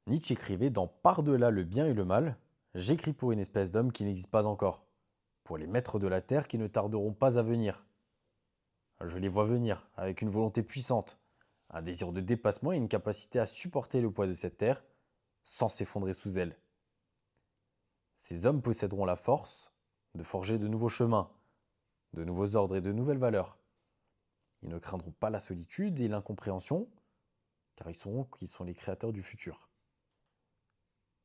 Nietzsche écrivait dans Par-delà le bien et le mal, j'écris pour une espèce d'homme qui n'existe pas encore, pour les maîtres de la terre qui ne tarderont pas à venir. Je les vois venir, avec une volonté puissante, un désir de dépassement et une capacité à supporter le poids de cette terre sans s'effondrer sous elle. Ces hommes posséderont la force de forger de nouveaux chemins, de nouveaux ordres et de nouvelles valeurs. Ils ne craindront pas la solitude et l'incompréhension, car ils sauront qu'ils sont les créateurs du futur.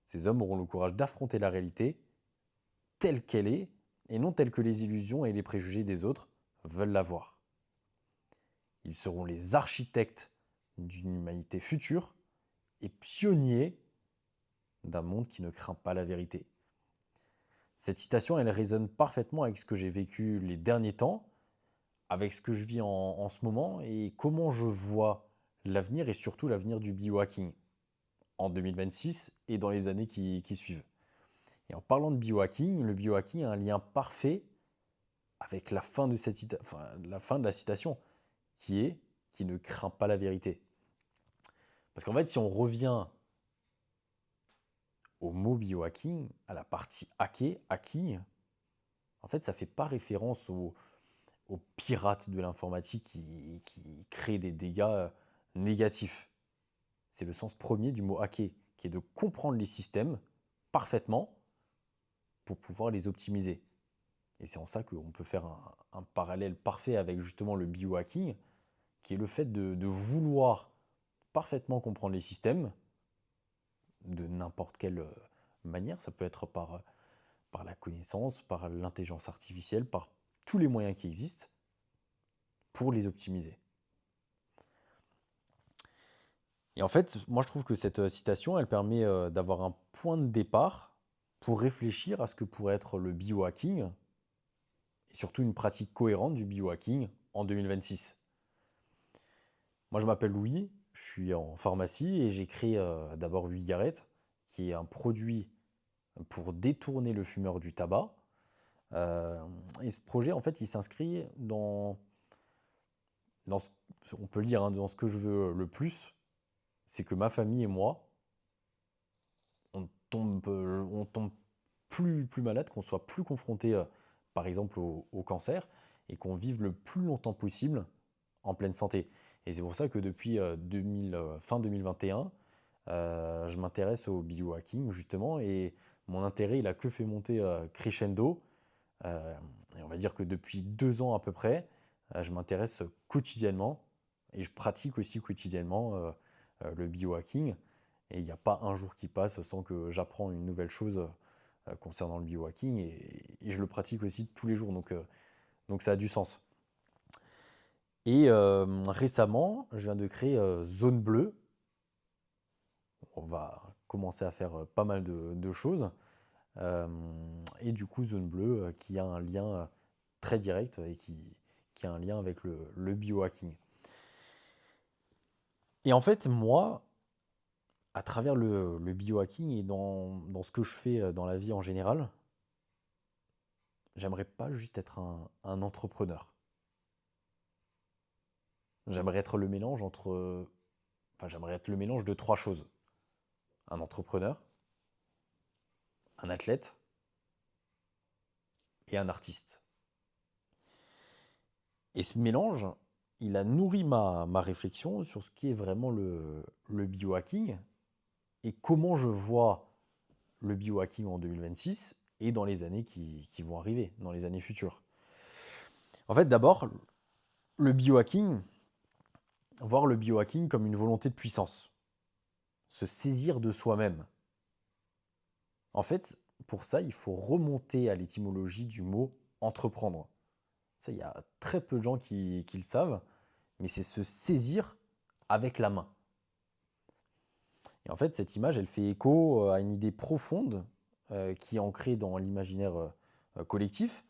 Ces hommes auront le courage d'affronter la réalité telle qu'elle est, et non telle que les illusions et les préjugés des autres veulent la voir. Ils seront les architectes d'une humanité future et pionniers d'un monde qui ne craint pas la vérité. Cette citation, elle résonne parfaitement avec ce que j'ai vécu les derniers temps, avec ce que je vis en ce moment et comment je vois l'avenir et surtout l'avenir du biohacking en 2026 et dans les années qui suivent. Et en parlant de biohacking, le biohacking a un lien parfait avec la fin de, la fin de la citation, qui est qui ne craint pas la vérité. Parce qu'en fait, si on revient au mot biohacking, à la partie hacker, hacking, en fait, ça ne fait pas référence aux pirates de l'informatique qui créent des dégâts négatifs. C'est le sens premier du mot hacker, qui est de comprendre les systèmes parfaitement pour pouvoir les optimiser. Et c'est en ça qu'on peut faire un parallèle parfait avec justement le biohacking, qui est le fait de vouloir parfaitement comprendre les systèmes de n'importe quelle manière. Ça peut être par la connaissance, par l'intelligence artificielle, par tous les moyens qui existent pour les optimiser. Et en fait, moi je trouve que cette citation, elle permet d'avoir un point de départ pour réfléchir à ce que pourrait être le biohacking et surtout une pratique cohérente du biohacking en 2026. Moi je m'appelle Louis, je suis en pharmacie et j'ai créé d'abord Wigaret, qui est un produit pour détourner le fumeur du tabac. Et ce projet, en fait, il s'inscrit dans ce, on peut le dire, hein, dans ce que je veux le plus, c'est que ma famille et moi, on tombe plus malade, qu'on soit plus confronté, par exemple, au cancer, et qu'on vive le plus longtemps possible en pleine santé. Et c'est pour ça que depuis fin 2021, je m'intéresse au biohacking, justement, et mon intérêt, il a que fait monter crescendo. Euh, et on va dire que depuis 2 ans à peu près, je m'intéresse quotidiennement et je pratique aussi quotidiennement le biohacking. Et il n'y a pas un jour qui passe sans que j'apprends une nouvelle chose concernant le biohacking et je le pratique aussi tous les jours. Donc ça a du sens. Et récemment, je viens de créer Zone Bleue. On va commencer à faire pas mal de choses. Euh, et du coup, Zone Bleue qui a un lien très direct et qui a un lien avec le biohacking. Et en fait, moi, à travers le biohacking et dans ce que je fais dans la vie en général, j'aimerais pas juste être un entrepreneur. J'aimerais être le mélange entre. Enfin, j'aimerais être le mélange de trois choses. Un entrepreneur, un athlète et un artiste. Et ce mélange, il a nourri ma réflexion sur ce qui est vraiment le biohacking et comment je vois le biohacking en 2026 et dans les années qui vont arriver, dans les années futures. En fait, d'abord, le biohacking, voir le biohacking comme une volonté de puissance, se saisir de soi-même. En fait, pour ça, il faut remonter à l'étymologie du mot entreprendre. Ça, il y a très peu de gens qui le savent, mais c'est se saisir avec la main. Et en fait, cette image, elle fait écho à une idée profonde qui est ancrée dans l'imaginaire collectif,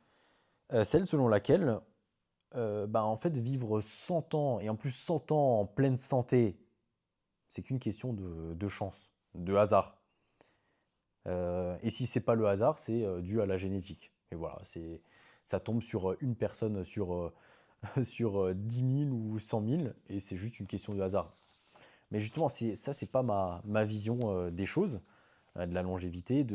celle selon laquelle en fait, vivre 100 ans, et en plus 100 ans en pleine santé, c'est qu'une question de chance, de hasard. Et si c'est pas le hasard, c'est dû à la génétique. Et voilà, ça tombe sur une personne sur, sur 10 000 ou 100 000, et c'est juste une question de hasard. Mais justement, c'est pas ma vision des choses, de la longévité.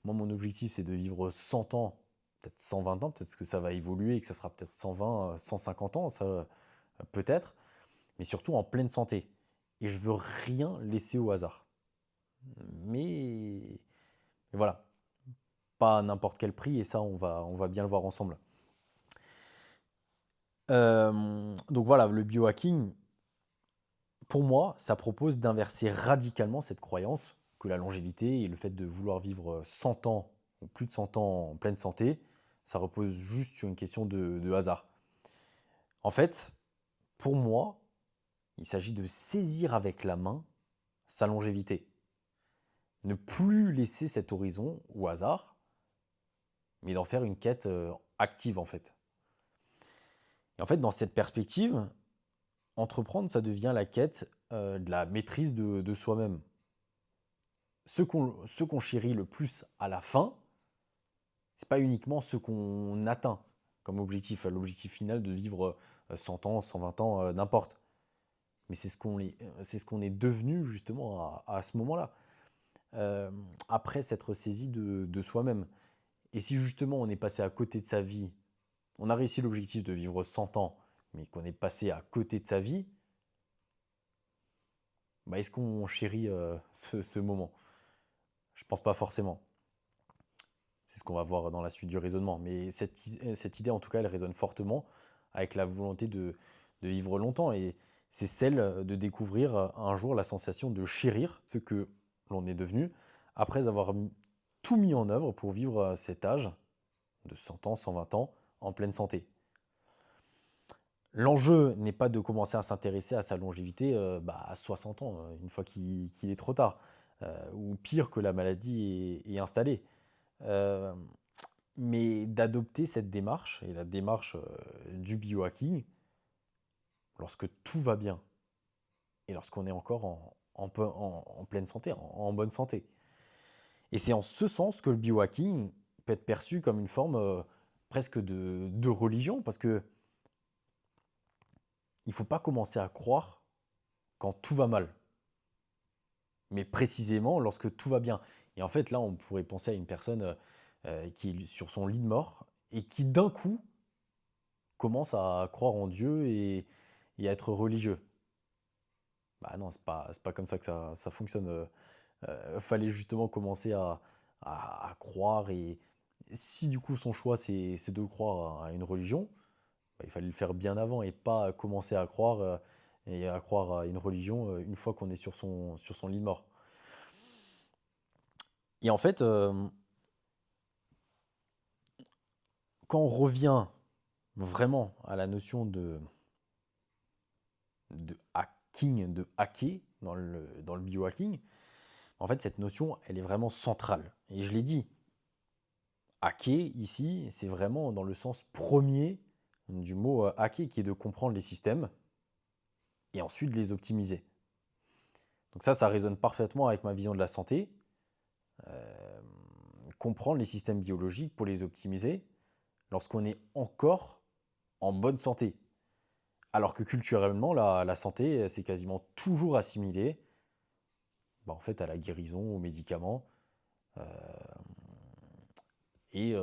Moi, mon objectif, c'est de vivre 100 ans, peut-être 120 ans, peut-être que ça va évoluer et que ça sera peut-être 120, 150 ans, ça, peut-être, mais surtout en pleine santé. Et je veux rien laisser au hasard. Mais voilà, pas à n'importe quel prix, et ça, on va bien le voir ensemble. Donc voilà, le biohacking, pour moi, ça propose d'inverser radicalement cette croyance que la longévité et le fait de vouloir vivre 100 ans ou plus de 100 ans en pleine santé, ça repose juste sur une question de hasard. En fait, pour moi, il s'agit de saisir avec la main sa longévité. Ne plus laisser cet horizon au hasard, mais d'en faire une quête active en fait. Et en fait, dans cette perspective, entreprendre, ça devient la quête de la maîtrise de soi-même. Ce qu'on chérit le plus à la fin, c'est pas uniquement ce qu'on atteint comme objectif, l'objectif final de vivre 100 ans, 120 ans, n'importe. Mais c'est ce qu'on est devenu justement à ce moment-là, euh, après s'être saisi de soi-même. Et si justement on est passé à côté de sa vie, on a réussi l'objectif de vivre 100 ans, mais qu'on est passé à côté de sa vie, bah est-ce qu'on chérit ce moment? Je pense pas forcément. C'est ce qu'on va voir dans la suite du raisonnement. Mais cette idée, en tout cas, elle résonne fortement avec la volonté de vivre longtemps. Et c'est celle de découvrir un jour la sensation de chérir ce que l'on est devenu après avoir tout mis en œuvre pour vivre cet âge de 100 ans, 120 ans en pleine santé. L'enjeu n'est pas de commencer à s'intéresser à sa longévité à 60 ans, une fois qu'il est trop tard, ou pire que la maladie est installée. Euh, mais d'adopter cette démarche, et la démarche du biohacking, lorsque tout va bien, et lorsqu'on est encore en pleine santé, en bonne santé. Et c'est en ce sens que le biohacking peut être perçu comme une forme presque de religion, parce que il ne faut pas commencer à croire quand tout va mal, mais précisément lorsque tout va bien. Et en fait, là, on pourrait penser à une personne qui est sur son lit de mort, et qui d'un coup commence à croire en Dieu et à être religieux. Bah non, c'est pas comme ça que ça fonctionne. Fallait justement commencer à croire, et si du coup son choix c'est de croire à une religion, bah, il fallait le faire bien avant et pas commencer à croire et à croire à une religion une fois qu'on est sur son lit de mort. Et en fait, quand on revient vraiment à la notion de hacking, de hacker dans le biohacking, en fait, cette notion, elle est vraiment centrale. Et je l'ai dit, hacker, ici, c'est vraiment dans le sens premier du mot hacker, qui est de comprendre les systèmes et ensuite de les optimiser. Donc ça résonne parfaitement avec ma vision de la santé. Comprendre les systèmes biologiques pour les optimiser lorsqu'on est encore en bonne santé. Alors que culturellement, la santé, c'est quasiment toujours assimilé en fait, à la guérison, aux médicaments et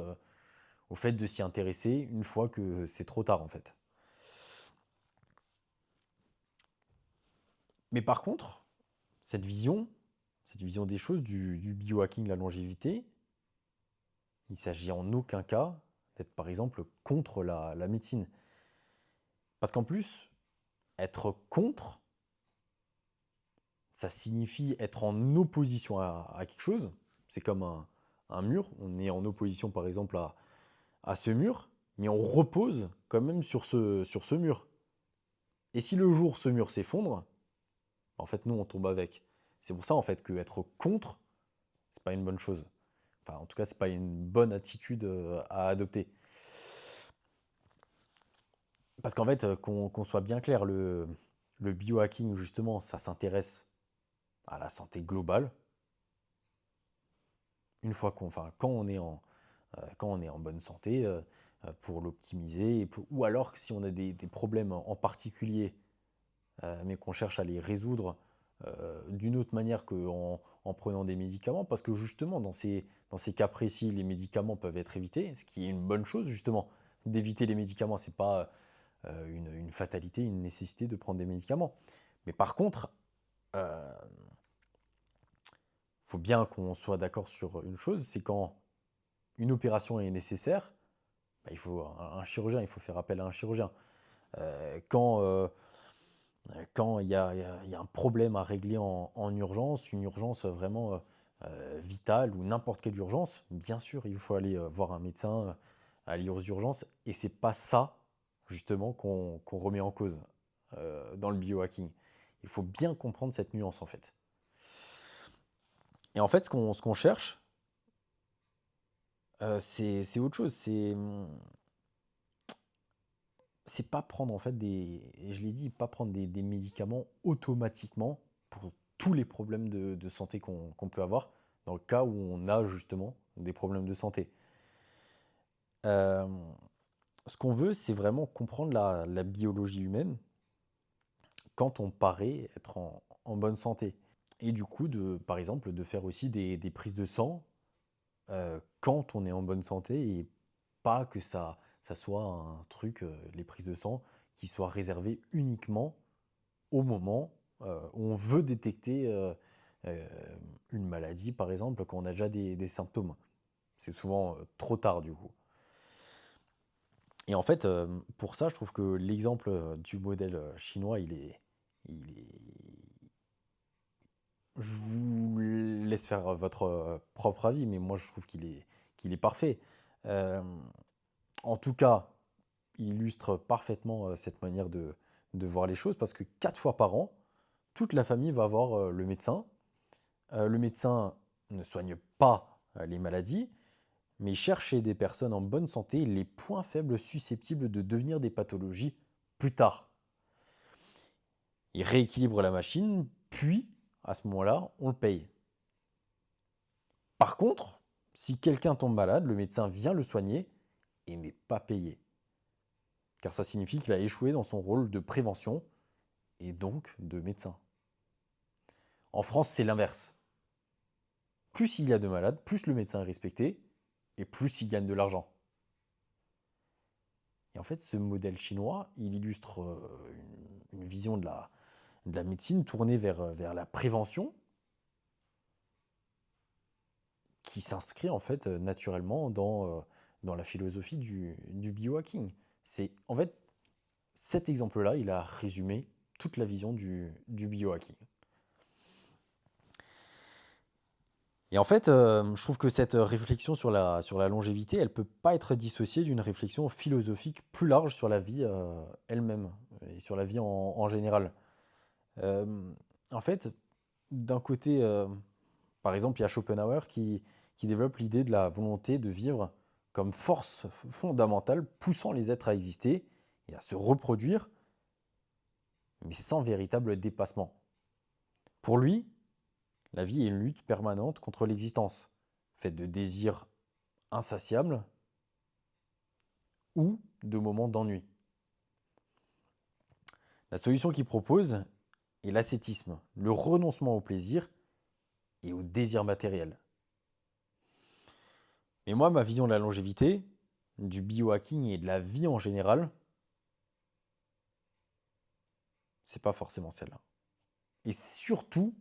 au fait de s'y intéresser une fois que c'est trop tard en fait. Mais par contre, cette vision des choses du biohacking, la longévité, il s'agit en aucun cas d'être par exemple contre la médecine. Parce qu'en plus, être contre, ça signifie être en opposition à quelque chose. C'est comme un mur. On est en opposition par exemple à ce mur, mais on repose quand même sur ce mur. Et si le jour ce mur s'effondre, en fait nous on tombe avec. C'est pour ça en fait que être contre, c'est pas une bonne chose. Enfin, en tout cas, c'est pas une bonne attitude à adopter. Parce qu'en fait, qu'on soit bien clair, le biohacking, justement, ça s'intéresse à la santé globale. Une fois enfin, quand on est en bonne santé, pour l'optimiser, ou alors si on a des problèmes en particulier, mais qu'on cherche à les résoudre d'une autre manière qu'en prenant des médicaments, parce que justement, dans ces cas précis, les médicaments peuvent être évités, ce qui est une bonne chose, justement. D'éviter les médicaments, c'est pas une fatalité, une nécessité de prendre des médicaments. Mais par contre, il faut bien qu'on soit d'accord sur une chose, c'est quand une opération est nécessaire, bah, il faut un chirurgien, il faut faire appel à un chirurgien. Quand il y a un problème à régler en urgence, une urgence vraiment vitale ou n'importe quelle urgence, bien sûr, il faut aller voir un médecin, aller aux urgences. Et c'est pas ça, justement, qu'on remet en cause dans le biohacking. Il faut bien comprendre cette nuance, en fait. Et en fait, ce qu'on cherche, c'est autre chose. C'est pas prendre en fait et je l'ai dit, pas prendre des médicaments automatiquement pour tous les problèmes de santé qu'on peut avoir, dans le cas où on a justement des problèmes de santé. Euh, Ce qu'on veut, c'est vraiment comprendre la biologie humaine quand on paraît être en bonne santé. Et du coup, par exemple, de faire aussi des prises de sang quand on est en bonne santé et pas que ça soit un truc, les prises de sang, qui soient réservées uniquement au moment où on veut détecter euh, une maladie, par exemple, quand on a déjà des symptômes. C'est souvent trop tard, du coup. Et en fait, pour ça, je trouve que l'exemple du modèle chinois, je vous laisse faire votre propre avis, mais moi, je trouve qu'il est parfait. Euh, En tout cas, il illustre parfaitement cette manière de voir les choses parce que 4 fois par an, toute la famille va voir le médecin. Le médecin ne soigne pas les maladies, mais il cherche chez des personnes en bonne santé les points faibles susceptibles de devenir des pathologies plus tard. Il rééquilibre la machine, puis, à ce moment-là, on le paye. Par contre, si quelqu'un tombe malade, le médecin vient le soigner et n'est pas payé. Car ça signifie qu'il a échoué dans son rôle de prévention et donc de médecin. En France, c'est l'inverse. Plus il y a de malades, plus le médecin est respecté et plus il gagne de l'argent. Et en fait, ce modèle chinois, il illustre une vision de la médecine tournée vers la prévention qui s'inscrit en fait naturellement dans la philosophie du biohacking. En fait, cet exemple-là, il a résumé toute la vision du biohacking. Et en fait, je trouve que cette réflexion sur la longévité, elle ne peut pas être dissociée d'une réflexion philosophique plus large sur la vie elle-même et sur la vie en général. Euh, En fait, d'un côté, par exemple, il y a Schopenhauer qui développe l'idée de la volonté de vivre comme force fondamentale poussant les êtres à exister et à se reproduire, mais sans véritable dépassement. Pour lui, la vie est une lutte permanente contre l'existence, faite de désirs insatiables ou de moments d'ennui. La solution qu'il propose est l'ascétisme, le renoncement au plaisir et au désir matériel. Mais moi, ma vision de la longévité, du biohacking et de la vie en général, c'est pas forcément celle-là. Et surtout,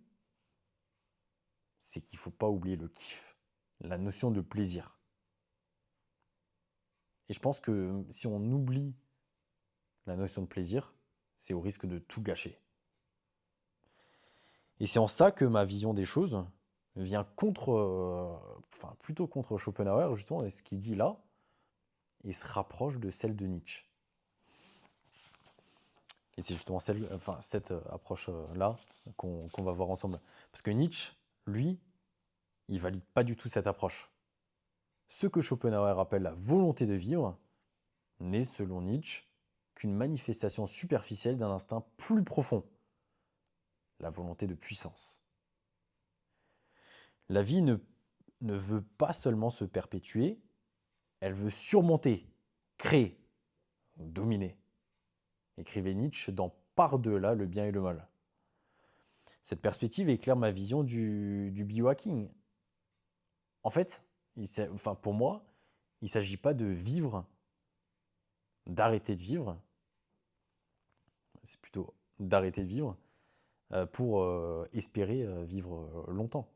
c'est qu'il faut pas oublier le kiff, la notion de plaisir. Et je pense que si on oublie la notion de plaisir, c'est au risque de tout gâcher. Et c'est en ça que ma vision des choses vient enfin plutôt contre Schopenhauer justement, et ce qu'il dit là, et se rapproche de celle de Nietzsche. Et c'est justement cette approche-là qu'on va voir ensemble. Parce que Nietzsche, lui, il valide pas du tout cette approche. Ce que Schopenhauer appelle la volonté de vivre n'est, selon Nietzsche, qu'une manifestation superficielle d'un instinct plus profond, la volonté de puissance. La vie ne veut pas seulement se perpétuer, elle veut surmonter, créer, dominer. Écrivait Nietzsche dans Par-delà le bien et le mal. Cette perspective éclaire ma vision du biohacking. En fait, enfin, pour moi, il ne s'agit pas de vivre, d'arrêter de vivre, c'est plutôt d'arrêter de vivre pour espérer vivre longtemps.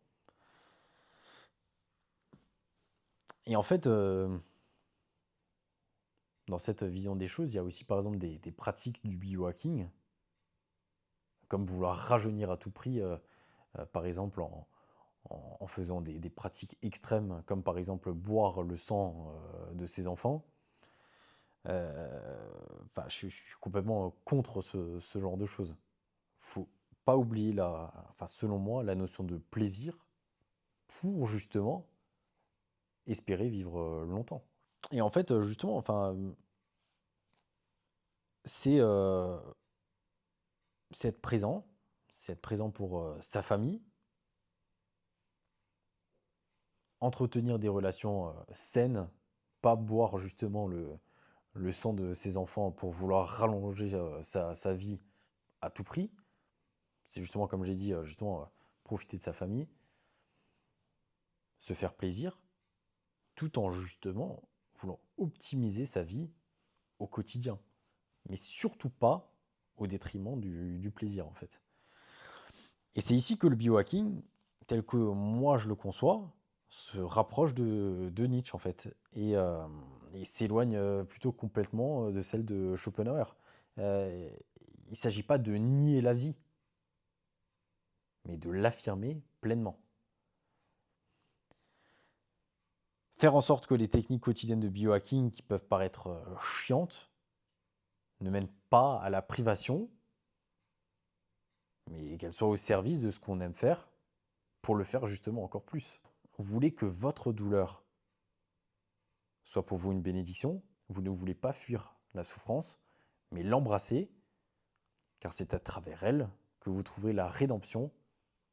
Et en fait, dans cette vision des choses, il y a aussi par exemple des pratiques du biohacking, comme vouloir rajeunir à tout prix, par exemple en faisant des pratiques extrêmes, comme par exemple boire le sang de ses enfants. Enfin, je suis complètement contre ce genre de choses. Faut pas oublier, enfin, selon moi, la notion de plaisir pour justement espérer vivre longtemps. Et en fait, justement, enfin, c'est c'est être présent, c'est être présent pour sa famille, entretenir des relations saines, pas boire justement le sang de ses enfants pour vouloir rallonger sa vie à tout prix. C'est justement, comme j'ai dit, justement, profiter de sa famille, se faire plaisir, tout en justement voulant optimiser sa vie au quotidien. Mais surtout pas au détriment du plaisir, en fait. Et c'est ici que le biohacking, tel que moi je le conçois, se rapproche de Nietzsche, en fait, et s'éloigne plutôt complètement de celle de Schopenhauer. Il ne s'agit pas de nier la vie, mais de l'affirmer pleinement. Faire en sorte que les techniques quotidiennes de biohacking qui peuvent paraître chiantes ne mènent pas à la privation, mais qu'elles soient au service de ce qu'on aime faire pour le faire justement encore plus. Vous voulez que votre douleur soit pour vous une bénédiction, vous ne voulez pas fuir la souffrance, mais l'embrasser, car c'est à travers elle que vous trouverez la rédemption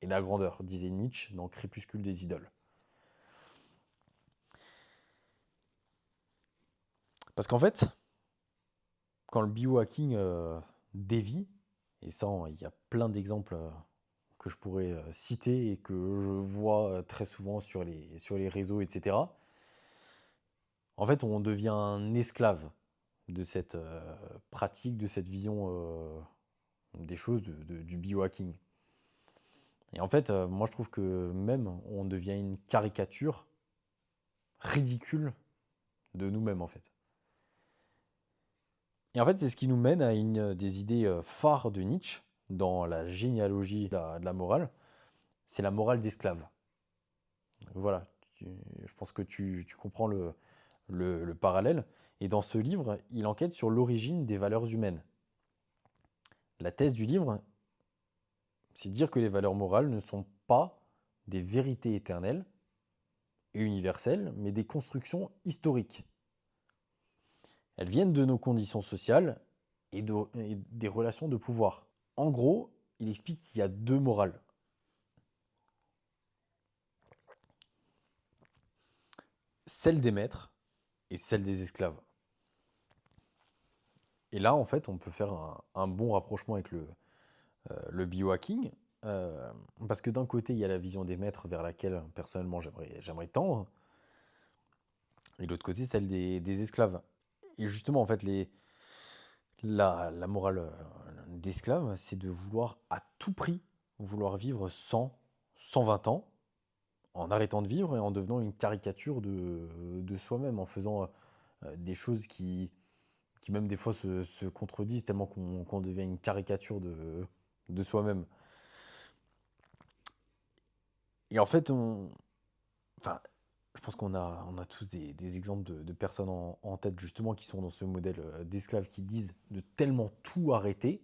et la grandeur, disait Nietzsche dans Crépuscule des idoles. Parce qu'en fait, quand le biohacking dévie, et ça, il y a plein d'exemples que je pourrais citer et que je vois très souvent sur les réseaux, etc. En fait, on devient un esclave de cette pratique, de cette vision des choses, du biohacking. Et en fait, moi je trouve que même on devient une caricature ridicule de nous-mêmes en fait. Et en fait, c'est ce qui nous mène à une des idées phares de Nietzsche dans la généalogie de la morale, c'est la morale d'esclave. Voilà, je pense que tu comprends le parallèle. Et dans ce livre, il enquête sur l'origine des valeurs humaines. La thèse du livre, c'est dire que les valeurs morales ne sont pas des vérités éternelles et universelles, mais des constructions historiques. Elles viennent de nos conditions sociales et des relations de pouvoir. En gros, il explique qu'il y a deux morales. Celle des maîtres et celle des esclaves. Et là, en fait, on peut faire un bon rapprochement avec le biohacking, parce que d'un côté, il y a la vision des maîtres vers laquelle, personnellement, j'aimerais tendre, et de l'autre côté, celle des esclaves. Et justement, en fait, la morale d'esclave, c'est de vouloir à tout prix vouloir vivre 100, 120 ans, en arrêtant de vivre et en devenant une caricature de soi-même, en faisant des choses qui même des fois se contredisent tellement qu'on devient une caricature de soi-même. Et en fait, enfin, je pense on a tous des exemples de personnes en tête justement qui sont dans ce modèle d'esclaves qui disent de tellement tout arrêter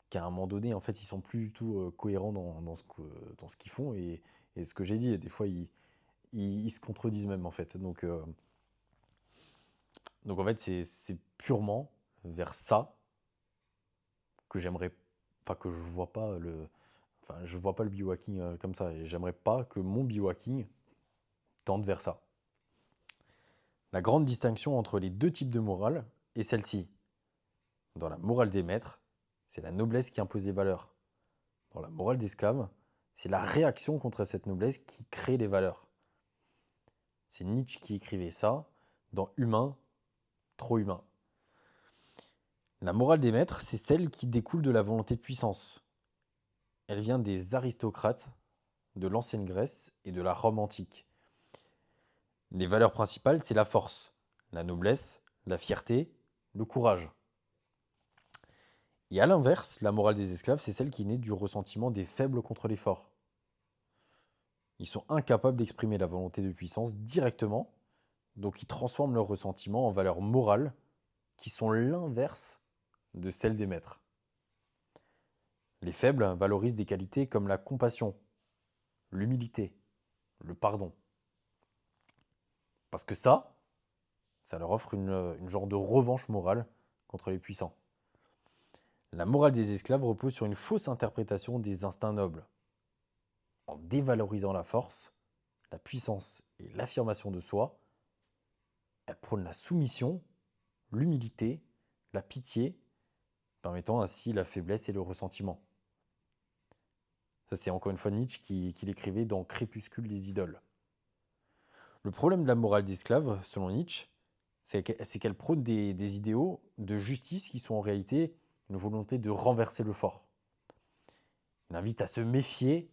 qu'à un moment donné, en fait, ils sont plus du tout cohérents dans ce qu'ils font et ce que j'ai dit. Et des fois, ils se contredisent même en fait. Donc en fait, c'est purement vers ça que j'aimerais, enfin que je vois pas enfin je vois pas le biohacking comme ça. Et j'aimerais pas que mon biohacking tende vers ça. La grande distinction entre les deux types de morale est celle-ci. Dans la morale des maîtres, c'est la noblesse qui impose les valeurs. dans la morale d'esclave, c'est la réaction contre cette noblesse qui crée les valeurs. C'est Nietzsche qui écrivait ça dans Humain, trop humain. La morale des maîtres, c'est celle qui découle de la volonté de puissance. Elle vient des aristocrates, de l'ancienne Grèce et de la Rome antique. Les valeurs principales, c'est la force, la noblesse, la fierté, le courage. Et à l'inverse, la morale des esclaves, c'est celle qui naît du ressentiment des faibles contre les forts. Ils sont incapables d'exprimer la volonté de puissance directement, donc ils transforment leur ressentiment en valeurs morales qui sont l'inverse de celles des maîtres. Les faibles valorisent des qualités comme la compassion, l'humilité, le pardon. Parce que ça leur offre une genre de revanche morale contre les puissants. La morale des esclaves repose sur une fausse interprétation des instincts nobles. En dévalorisant la force, la puissance et l'affirmation de soi, elle prône la soumission, l'humilité, la pitié, permettant ainsi la faiblesse et le ressentiment. Ça, c'est encore une fois Nietzsche qui l'écrivait dans Crépuscule des idoles. Le problème de la morale d'esclave, selon Nietzsche, c'est qu'elle prône des idéaux de justice qui sont en réalité une volonté de renverser le fort. Il invite à se méfier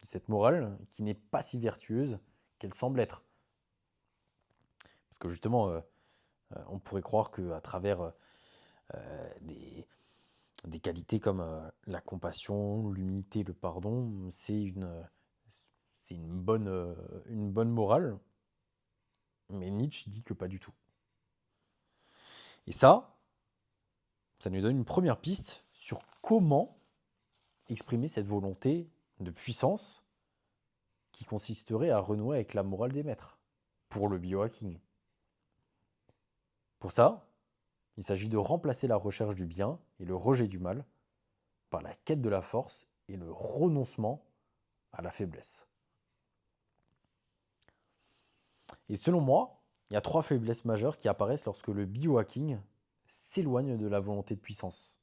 de cette morale qui n'est pas si vertueuse qu'elle semble être. Parce que justement, on pourrait croire qu'à travers des qualités comme la compassion, l'humilité, le pardon, c'est une bonne morale. Mais Nietzsche dit que pas du tout. Et ça nous donne une première piste sur comment exprimer cette volonté de puissance qui consisterait à renouer avec la morale des maîtres pour le biohacking. Pour ça, il s'agit de remplacer la recherche du bien et le rejet du mal par la quête de la force et le renoncement à la faiblesse. Et selon moi, il y a 3 faiblesses majeures qui apparaissent lorsque le biohacking s'éloigne de la volonté de puissance.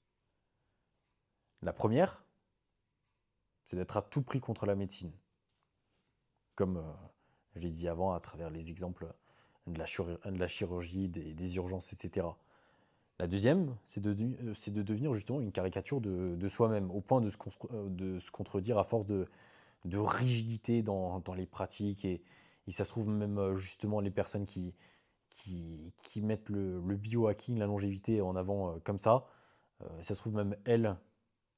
La première, c'est d'être à tout prix contre la médecine. Comme je l'ai dit avant à travers les exemples de la chirurgie, des urgences, etc. La deuxième, c'est de devenir justement une caricature de soi-même, au point de se contredire à force de rigidité dans les pratiques. Et ça se trouve même justement les personnes qui mettent le biohacking, la longévité en avant comme ça se trouve même elles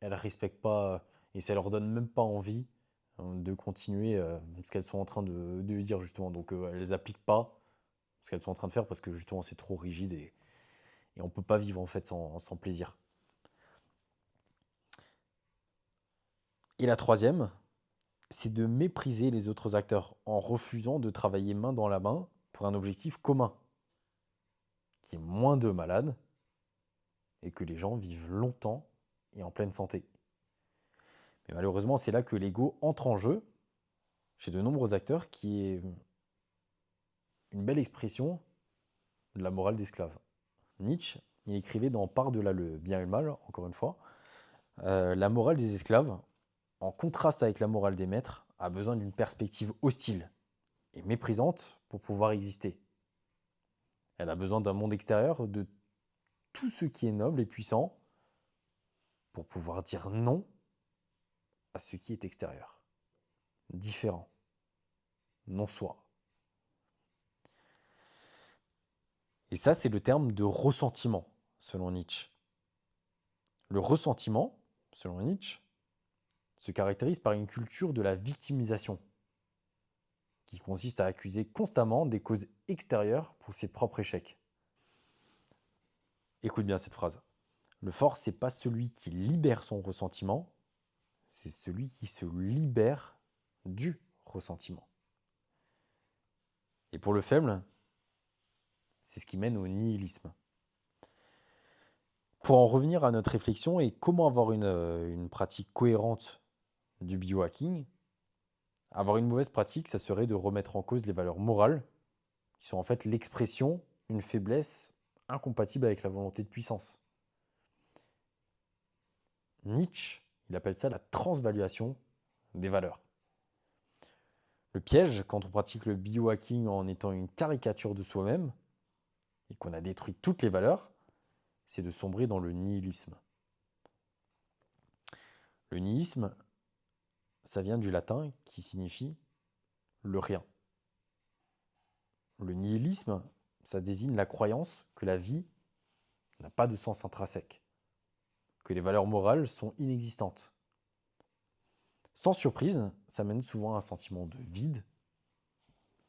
ne respectent pas et ça leur donne même pas envie de continuer ce qu'elles sont en train de dire justement. Donc elles n'appliquent pas ce qu'elles sont en train de faire parce que justement c'est trop rigide et on ne peut pas vivre en fait sans plaisir. Et la troisième, c'est de mépriser les autres acteurs en refusant de travailler main dans la main pour un objectif commun, qui est moins de malades et que les gens vivent longtemps et en pleine santé. Mais malheureusement, c'est là que l'ego entre en jeu chez de nombreux acteurs, qui est une belle expression de la morale d'esclave. Nietzsche, il écrivait dans Par-delà le bien et le mal, encore une fois, la morale des esclaves, en contraste avec la morale des maîtres, a besoin d'une perspective hostile et méprisante pour pouvoir exister. Elle a besoin d'un monde extérieur, de tout ce qui est noble et puissant, pour pouvoir dire non à ce qui est extérieur, différent, non soi. Et ça, c'est le terme de ressentiment, selon Nietzsche. Le ressentiment, selon Nietzsche, se caractérise par une culture de la victimisation, qui consiste à accuser constamment des causes extérieures pour ses propres échecs. Écoute bien cette phrase. Le fort, c'est pas celui qui libère son ressentiment, c'est celui qui se libère du ressentiment. Et pour le faible, c'est ce qui mène au nihilisme. Pour en revenir à notre réflexion et comment avoir une pratique cohérente du biohacking, avoir une mauvaise pratique, ça serait de remettre en cause les valeurs morales, qui sont en fait l'expression d'une faiblesse incompatible avec la volonté de puissance. Nietzsche, Il appelle ça la transvaluation des valeurs. Le piège, quand on pratique le biohacking en étant une caricature de soi-même, et qu'on a détruit toutes les valeurs, c'est de sombrer dans le nihilisme. Le nihilisme, ça vient du latin qui signifie le rien. Le nihilisme, ça désigne la croyance que la vie n'a pas de sens intrinsèque, que les valeurs morales sont inexistantes. Sans surprise, ça mène souvent à un sentiment de vide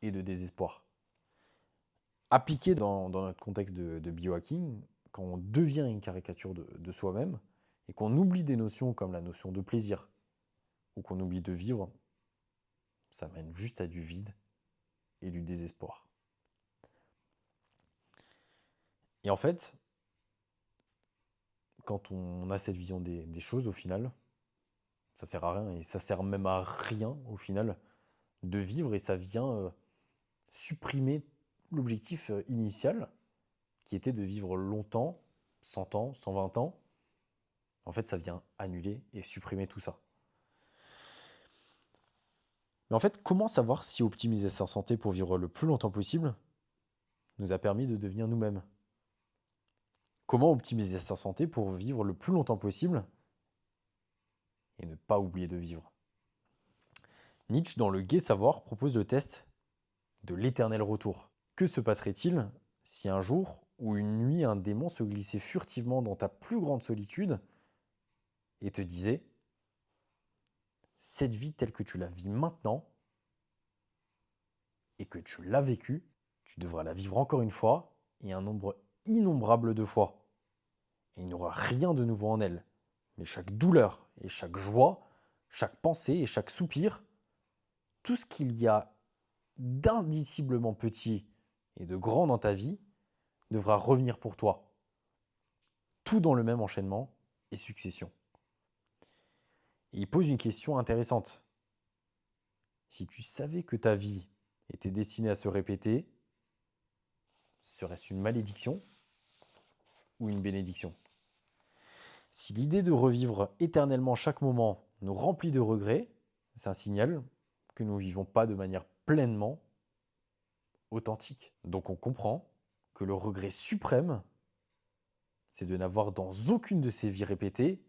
et de désespoir. Appliqué dans notre contexte de biohacking, quand on devient une caricature de soi-même et qu'on oublie des notions comme la notion de plaisir ou qu'on oublie de vivre, ça mène juste à du vide et du désespoir. Et en fait, quand on a cette vision des choses, au final, ça sert à rien et ça sert même à rien, au final, de vivre et ça vient supprimer l'objectif initial qui était de vivre longtemps, 100 ans, 120 ans. En fait, ça vient annuler et supprimer tout ça. Mais en fait, comment savoir si optimiser sa santé pour vivre le plus longtemps possible nous a permis de devenir nous-mêmes? Comment optimiser sa santé pour vivre le plus longtemps possible et ne pas oublier de vivre? Nietzsche, dans le Gai Savoir, propose le test de l'éternel retour. Que se passerait-il si un jour ou une nuit un démon se glissait furtivement dans ta plus grande solitude et te disait: cette vie telle que tu la vis maintenant et que tu l'as vécue, tu devras la vivre encore une fois et un nombre innombrable de fois. Et il n'y aura rien de nouveau en elle. Mais chaque douleur et chaque joie, chaque pensée et chaque soupir, tout ce qu'il y a d'indiciblement petit et de grand dans ta vie devra revenir pour toi. Tout dans le même enchaînement et succession. Et il pose une question intéressante. Si tu savais que ta vie était destinée à se répéter, serait-ce une malédiction ou une bénédiction? Si l'idée de revivre éternellement chaque moment nous remplit de regrets, c'est un signal que nous ne vivons pas de manière pleinement authentique. Donc on comprend que le regret suprême, c'est de n'avoir dans aucune de ces vies répétées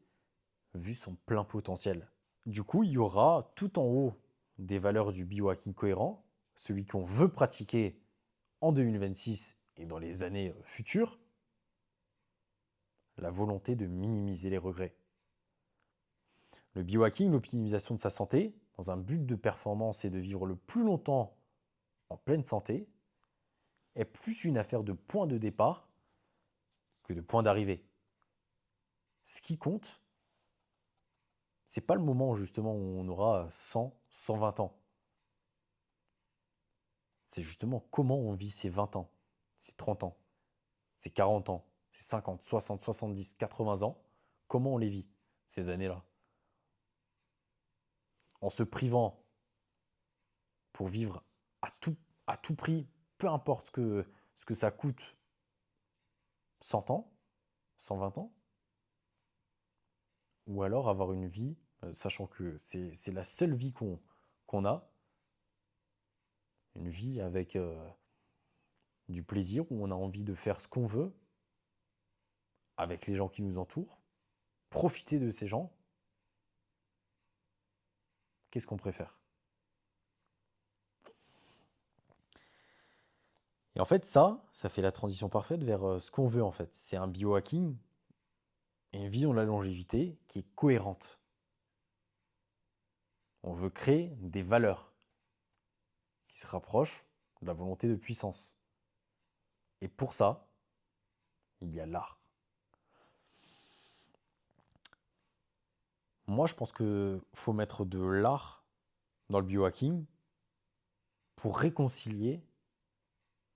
vu son plein potentiel. Du coup, il y aura tout en haut des valeurs du biohacking cohérent, celui qu'on veut pratiquer en 2026 et dans les années futures, la volonté de minimiser les regrets. Le biohacking, l'optimisation de sa santé, dans un but de performance et de vivre le plus longtemps en pleine santé, est plus une affaire de point de départ que de point d'arrivée. Ce qui compte, c'est pas le moment justement où on aura 100, 120 ans. C'est justement comment on vit ces 20 ans, ces 30 ans, ces 40 ans, ces 50, 60, 70, 80 ans, comment on les vit, ces années-là. En se privant pour vivre à tout prix, peu importe ce que ça coûte, 100 ans, 120 ans, ou alors avoir une vie, sachant que c'est la seule vie qu'on a, une vie avec du plaisir, où on a envie de faire ce qu'on veut, avec les gens qui nous entourent, profiter de ces gens. Qu'est-ce qu'on préfère? Et en fait, ça fait la transition parfaite vers ce qu'on veut en fait. C'est un biohacking et une vision de la longévité qui est cohérente. On veut créer des valeurs qui se rapprochent de la volonté de puissance. Et pour ça, il y a l'art. Moi, je pense qu'il faut mettre de l'art dans le biohacking pour réconcilier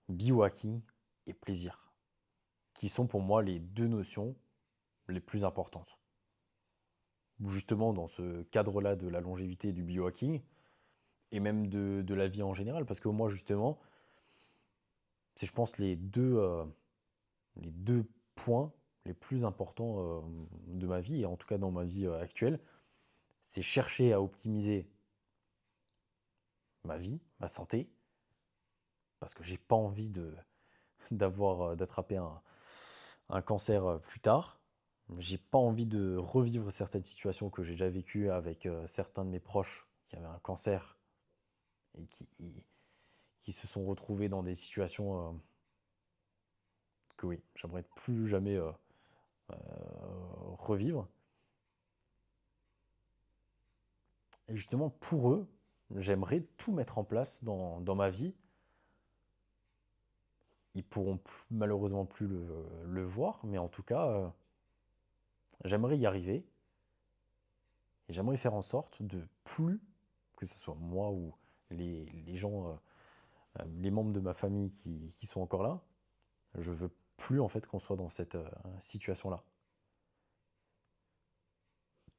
biohacking et plaisir, qui sont pour moi les deux notions les plus importantes. Justement, dans ce cadre-là de la longévité et du biohacking, et même de la vie en général, parce que moi, justement, c'est, je pense, les deux points les plus importants de ma vie, et en tout cas dans ma vie actuelle. c'est chercher à optimiser ma vie, ma santé, parce que j'ai pas envie d'attraper un cancer plus tard. J'ai pas envie de revivre certaines situations que j'ai déjà vécues avec certains de mes proches qui avaient un cancer et qui se sont retrouvés dans des situations que oui, j'aimerais plus jamais revivre. Et justement, pour eux, j'aimerais tout mettre en place dans ma vie. Ils pourront malheureusement plus le voir, mais en tout cas, j'aimerais y arriver. Et j'aimerais faire en sorte de plus, que ce soit moi ou les gens, les membres de ma famille qui sont encore là, je veux plus en fait qu'on soit dans cette situation-là.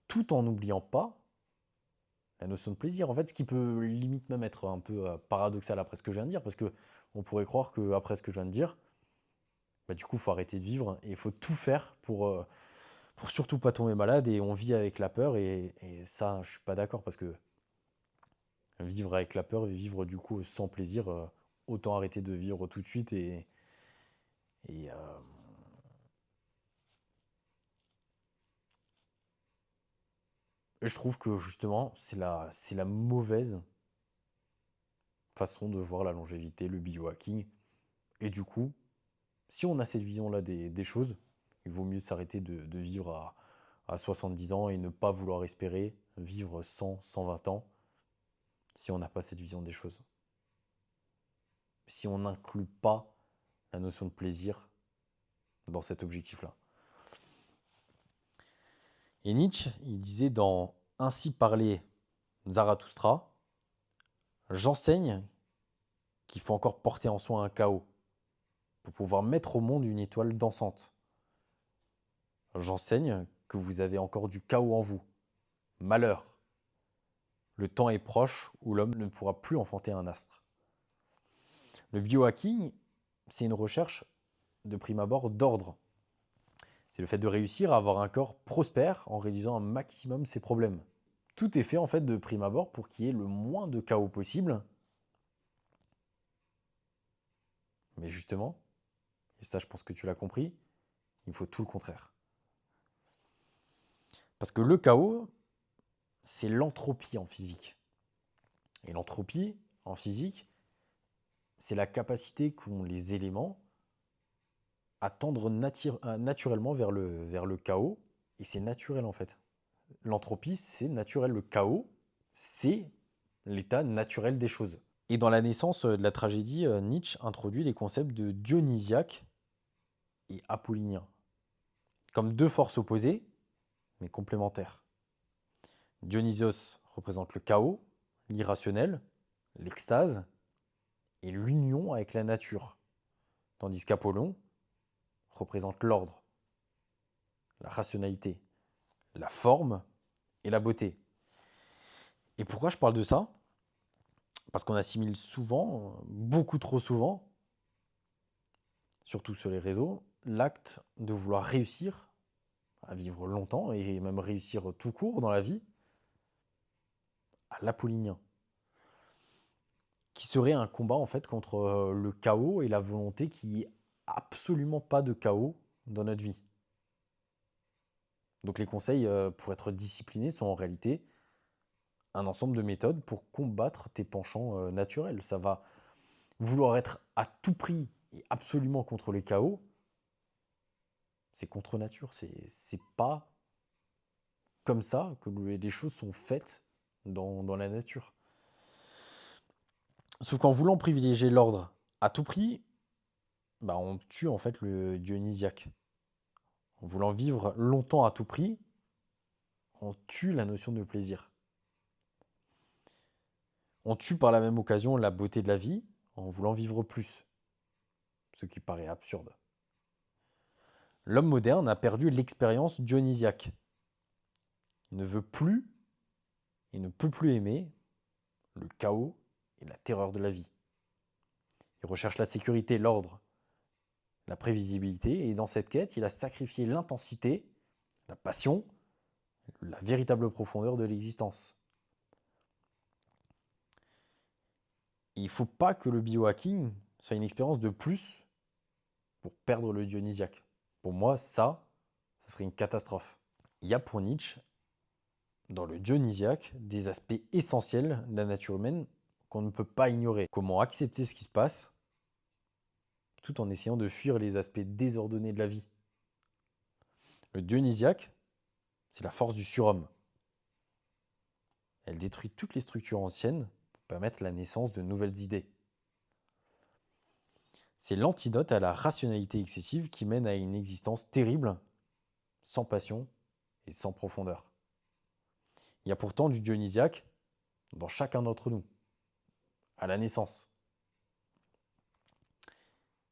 Tout en n'oubliant pas la notion de plaisir. En fait, ce qui peut limite même être un peu paradoxal après ce que je viens de dire, parce que on pourrait croire que après ce que je viens de dire, bah, du coup, il faut arrêter de vivre et il faut tout faire pour surtout pas tomber malade et on vit avec la peur et ça, je suis pas d'accord parce que vivre avec la peur et vivre du coup sans plaisir, autant arrêter de vivre tout de suite et, je trouve que justement, c'est la mauvaise façon de voir la longévité, le biohacking. Et du coup, si on a cette vision-là des choses, il vaut mieux s'arrêter de vivre à 70 ans et ne pas vouloir espérer vivre 100, 120 ans si on n'a pas cette vision des choses. Si on n'inclut pas la notion de plaisir dans cet objectif-là. Et Nietzsche, il disait dans Ainsi parlait Zarathustra, j'enseigne qu'il faut encore porter en soi un chaos pour pouvoir mettre au monde une étoile dansante. J'enseigne que vous avez encore du chaos en vous. Malheur. Le temps est proche où l'homme ne pourra plus enfanter un astre. Le biohacking, c'est une recherche de prime abord d'ordre. C'est le fait de réussir à avoir un corps prospère en réduisant un maximum ses problèmes. Tout est fait en fait de prime abord pour qu'il y ait le moins de chaos possible. Mais justement, et ça je pense que tu l'as compris, il faut tout le contraire. Parce que le chaos, c'est l'entropie en physique. Et l'entropie en physique, c'est la capacité qu'ont les éléments à tendre naturellement vers le chaos. Et c'est naturel en fait. L'entropie, c'est naturel. Le chaos, c'est l'état naturel des choses. Et dans la naissance de la tragédie, Nietzsche introduit les concepts de dionysiaque et apollinien, comme deux forces opposées, mais complémentaires. Dionysos représente le chaos, l'irrationnel, l'extase et l'union avec la nature, tandis qu'Apollon représente l'ordre, la rationalité, la forme et la beauté. Et pourquoi je parle de ça? Parce qu'on assimile souvent, beaucoup trop souvent, surtout sur les réseaux, l'acte de vouloir réussir à vivre longtemps et même réussir tout court dans la vie à l'apollinien, qui serait un combat en fait contre le chaos et la volonté qu'il n'y ait absolument pas de chaos dans notre vie. Donc les conseils pour être discipliné sont en réalité un ensemble de méthodes pour combattre tes penchants naturels. Ça va vouloir être à tout prix et absolument contre les chaos, c'est contre nature. C'est pas comme ça que les choses sont faites dans la nature. Sauf qu'en voulant privilégier l'ordre à tout prix, bah on tue en fait le dionysiaque. En voulant vivre longtemps à tout prix, on tue la notion de plaisir. On tue par la même occasion la beauté de la vie en voulant vivre plus, ce qui paraît absurde. L'homme moderne a perdu l'expérience dionysiaque. Il ne veut plus, il ne peut plus aimer le chaos et la terreur de la vie. Il recherche la sécurité, l'ordre, la prévisibilité, et dans cette quête, il a sacrifié l'intensité, la passion, la véritable profondeur de l'existence. Il ne faut pas que le biohacking soit une expérience de plus pour perdre le dionysiaque. Pour moi, ça serait une catastrophe. Il y a pour Nietzsche, dans le dionysiaque, des aspects essentiels de la nature humaine qu'on ne peut pas ignorer. Comment accepter ce qui se passe tout en essayant de fuir les aspects désordonnés de la vie. Le dionysiaque, c'est la force du surhomme. Elle détruit toutes les structures anciennes pour permettre la naissance de nouvelles idées. C'est l'antidote à la rationalité excessive qui mène à une existence terrible, sans passion et sans profondeur. Il y a pourtant du dionysiaque dans chacun d'entre nous, à la naissance.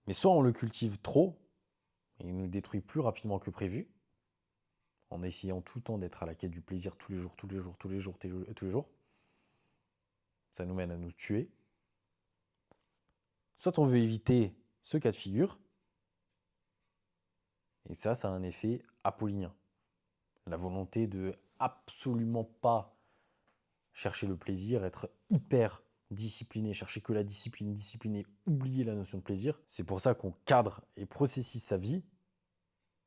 Mais soit on le cultive trop, et il nous détruit plus rapidement que prévu, en essayant tout le temps d'être à la quête du plaisir tous les jours, tous les jours, tous les jours, tous les jours. Ça nous mène à nous tuer. Soit on veut éviter ce cas de figure, et ça a un effet apollinien. La volonté de absolument pas chercher le plaisir, être hyper discipliné, chercher que la discipline, discipliné, oublier la notion de plaisir. C'est pour ça qu'on cadre et processie sa vie,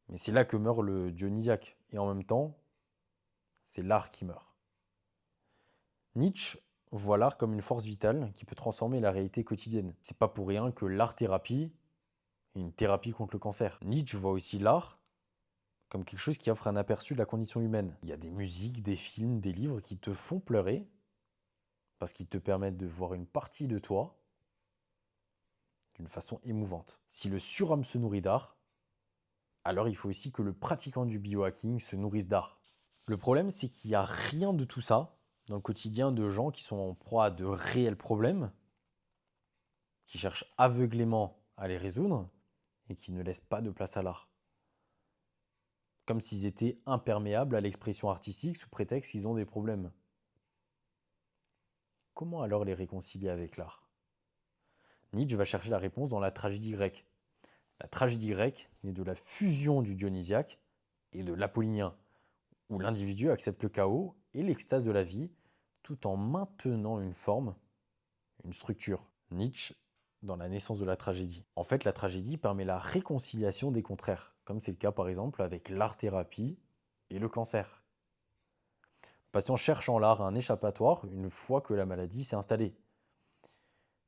mais c'est là que meurt le dionysiaque. Et en même temps, c'est l'art qui meurt. Nietzsche voit l'art comme une force vitale qui peut transformer la réalité quotidienne. C'est pas pour rien que l'art-thérapie est une thérapie contre le cancer. Nietzsche voit aussi l'art comme quelque chose qui offre un aperçu de la condition humaine. Il y a des musiques, des films, des livres qui te font pleurer parce qu'ils te permettent de voir une partie de toi d'une façon émouvante. Si le surhomme se nourrit d'art, alors il faut aussi que le pratiquant du biohacking se nourrisse d'art. Le problème, c'est qu'il n'y a rien de tout ça dans le quotidien de gens qui sont en proie à de réels problèmes, qui cherchent aveuglément à les résoudre et qui ne laissent pas de place à l'art. Comme s'ils étaient imperméables à l'expression artistique sous prétexte qu'ils ont des problèmes. Comment alors les réconcilier avec l'art? Nietzsche va chercher la réponse dans la tragédie grecque. La tragédie grecque naît de la fusion du dionysiaque et de l'apollinien, où l'individu accepte le chaos et l'extase de la vie tout en maintenant une forme, une structure. Nietzsche dans la naissance de la tragédie. En fait, la tragédie permet la réconciliation des contraires, comme c'est le cas par exemple avec l'art-thérapie et le cancer. Le patient cherche en l'art un échappatoire une fois que la maladie s'est installée.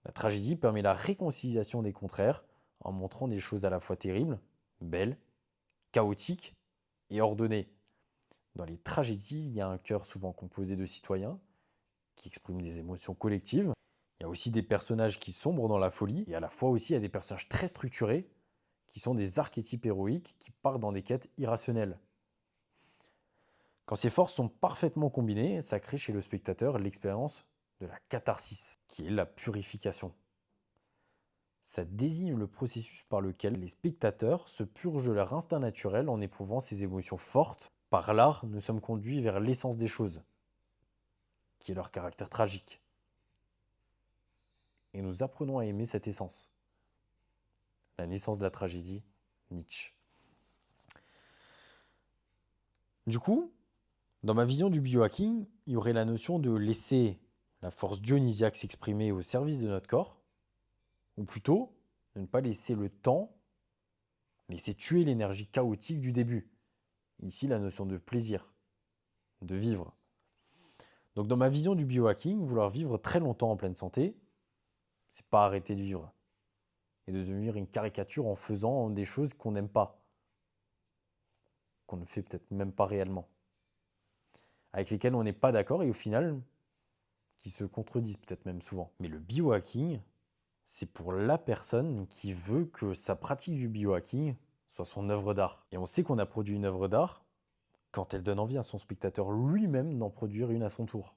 La tragédie permet la réconciliation des contraires en montrant des choses à la fois terribles, belles, chaotiques et ordonnées. Dans les tragédies, il y a un cœur souvent composé de citoyens qui expriment des émotions collectives. Il y a aussi des personnages qui sombrent dans la folie et à la fois aussi il y a des personnages très structurés qui sont des archétypes héroïques qui partent dans des quêtes irrationnelles. Quand ces forces sont parfaitement combinées, ça crée chez le spectateur l'expérience de la catharsis, qui est la purification. Ça désigne le processus par lequel les spectateurs se purgent de leur instinct naturel en éprouvant ces émotions fortes. Par l'art, nous sommes conduits vers l'essence des choses, qui est leur caractère tragique. Et nous apprenons à aimer cette essence. La naissance de la tragédie, Nietzsche. Du coup, dans ma vision du biohacking, il y aurait la notion de laisser la force dionysiaque s'exprimer au service de notre corps, ou plutôt de ne pas laisser le temps, laisser tuer l'énergie chaotique du début. Ici, la notion de plaisir, de vivre. Donc dans ma vision du biohacking, vouloir vivre très longtemps en pleine santé, c'est pas arrêter de vivre et de devenir une caricature en faisant des choses qu'on n'aime pas, qu'on ne fait peut-être même pas réellement, avec lesquelles on n'est pas d'accord et au final, qui se contredisent peut-être même souvent. Mais le biohacking, c'est pour la personne qui veut que sa pratique du biohacking soit son œuvre d'art. Et on sait qu'on a produit une œuvre d'art quand elle donne envie à son spectateur lui-même d'en produire une à son tour.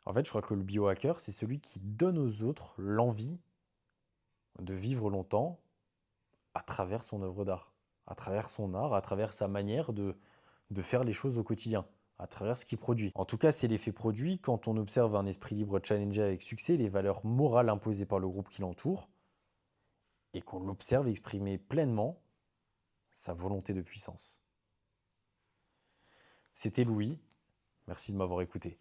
En fait, je crois que le biohacker, c'est celui qui donne aux autres l'envie de vivre longtemps à travers son œuvre d'art, à travers son art, à travers sa manière de faire les choses au quotidien, à travers ce qu'il produit. En tout cas, c'est l'effet produit quand on observe un esprit libre challenger avec succès les valeurs morales imposées par le groupe qui l'entoure et qu'on l'observe exprimer pleinement sa volonté de puissance. C'était Louis, Merci de m'avoir écouté.